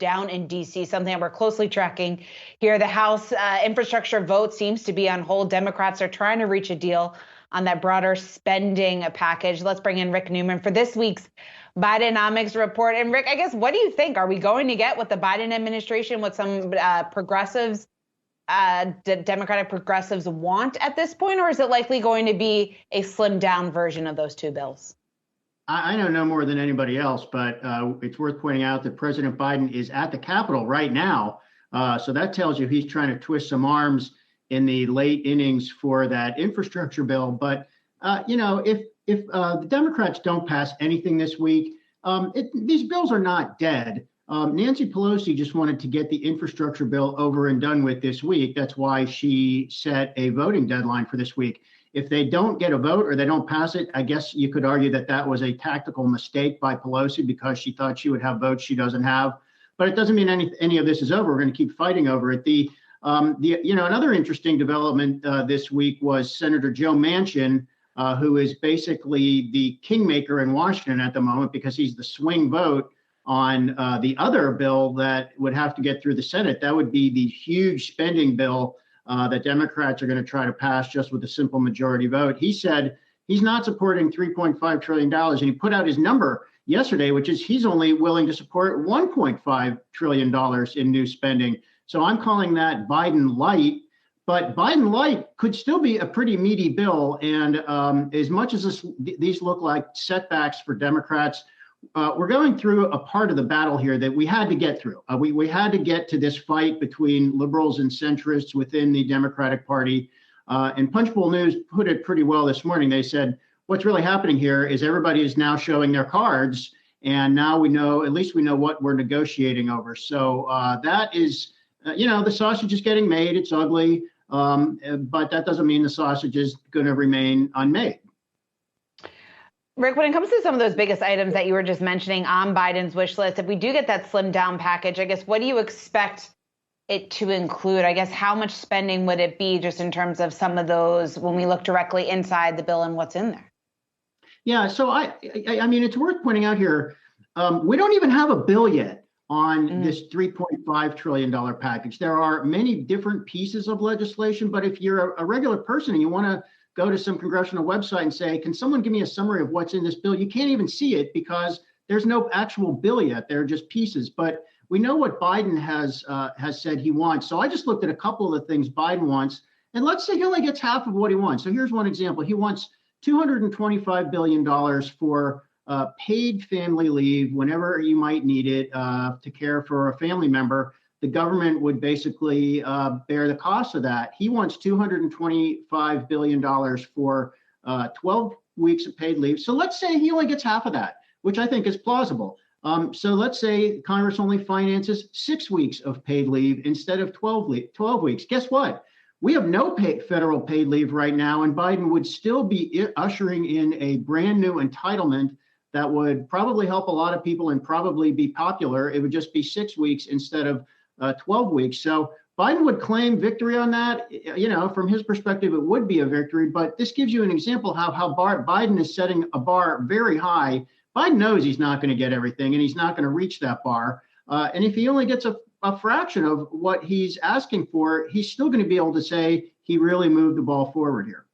down in D.C., something that we're closely tracking here. The House infrastructure vote seems to be on hold. Democrats are trying to reach a deal on that broader spending package. Let's bring in Rick Newman for this week's Bidenomics report. And Rick, I guess, what do you think? Are we going to get what the Biden administration, what some progressives, Democratic progressives want at this point, or is it likely going to be a slimmed down version of those two bills? I don't know more than anybody else, but it's worth pointing out that President Biden is at the Capitol right now. So that tells you he's trying to twist some arms in the late innings for that infrastructure bill. But, if the Democrats don't pass anything this week, these bills are not dead. Nancy Pelosi just wanted to get the infrastructure bill over and done with this week. That's why she set a voting deadline for this week. If they don't get a vote or they don't pass it, I guess you could argue that that was a tactical mistake by Pelosi because she thought she would have votes she doesn't have. But it doesn't mean any of this is over. We're going to keep fighting over it. Another interesting development this week was Senator Joe Manchin, who is basically the kingmaker in Washington at the moment because he's the swing vote on the other bill that would have to get through the Senate. That would be the huge spending bill that Democrats are going to try to pass just with a simple majority vote. He said he's not supporting $3.5 trillion, and he put out his number yesterday, which is he's only willing to support $1.5 trillion in new spending. So I'm calling that Biden light, but Biden light could still be a pretty meaty bill. And as much as these look like setbacks for Democrats, we're going through a part of the battle here that we had to get through. We had to get to this fight between liberals and centrists within the Democratic Party. And Punchbowl News put it pretty well this morning. They said, what's really happening here is everybody is now showing their cards. And now we know, at least we know what we're negotiating over. So that is, the sausage is getting made. It's ugly. But that doesn't mean the sausage is going to remain unmade. Rick, when it comes to some of those biggest items that you were just mentioning on Biden's wish list, if we do get that slimmed down package, I guess, what do you expect it to include? I guess, how much spending would it be just in terms of some of those when we look directly inside the bill and what's in there? Yeah, so I mean, it's worth pointing out here, we don't even have a bill yet on this $3.5 trillion package. There are many different pieces of legislation, but if you're a regular person and you want to go to some congressional website and say, can someone give me a summary of what's in this bill? You can't even see it because there's no actual bill yet. They're just pieces. But we know what Biden has said he wants. So I just looked at a couple of the things Biden wants. And let's say he only gets half of what he wants. So here's one example. He wants $225 billion for paid family leave whenever you might need it to care for a family member. The government would basically bear the cost of that. He wants $225 billion for 12 weeks of paid leave. So let's say he only gets half of that, which I think is plausible. So let's say Congress only finances 6 weeks of paid leave instead of 12 weeks. Guess what? We have no federal paid leave right now, and Biden would still be ushering in a brand new entitlement that would probably help a lot of people and probably be popular. It would just be 6 weeks instead of 12 weeks. So Biden would claim victory on that. From his perspective, it would be a victory. But this gives you an example how Biden is setting a bar very high. Biden knows he's not going to get everything, and he's not going to reach that bar. And if he only gets a fraction of what he's asking for, he's still going to be able to say he really moved the ball forward here.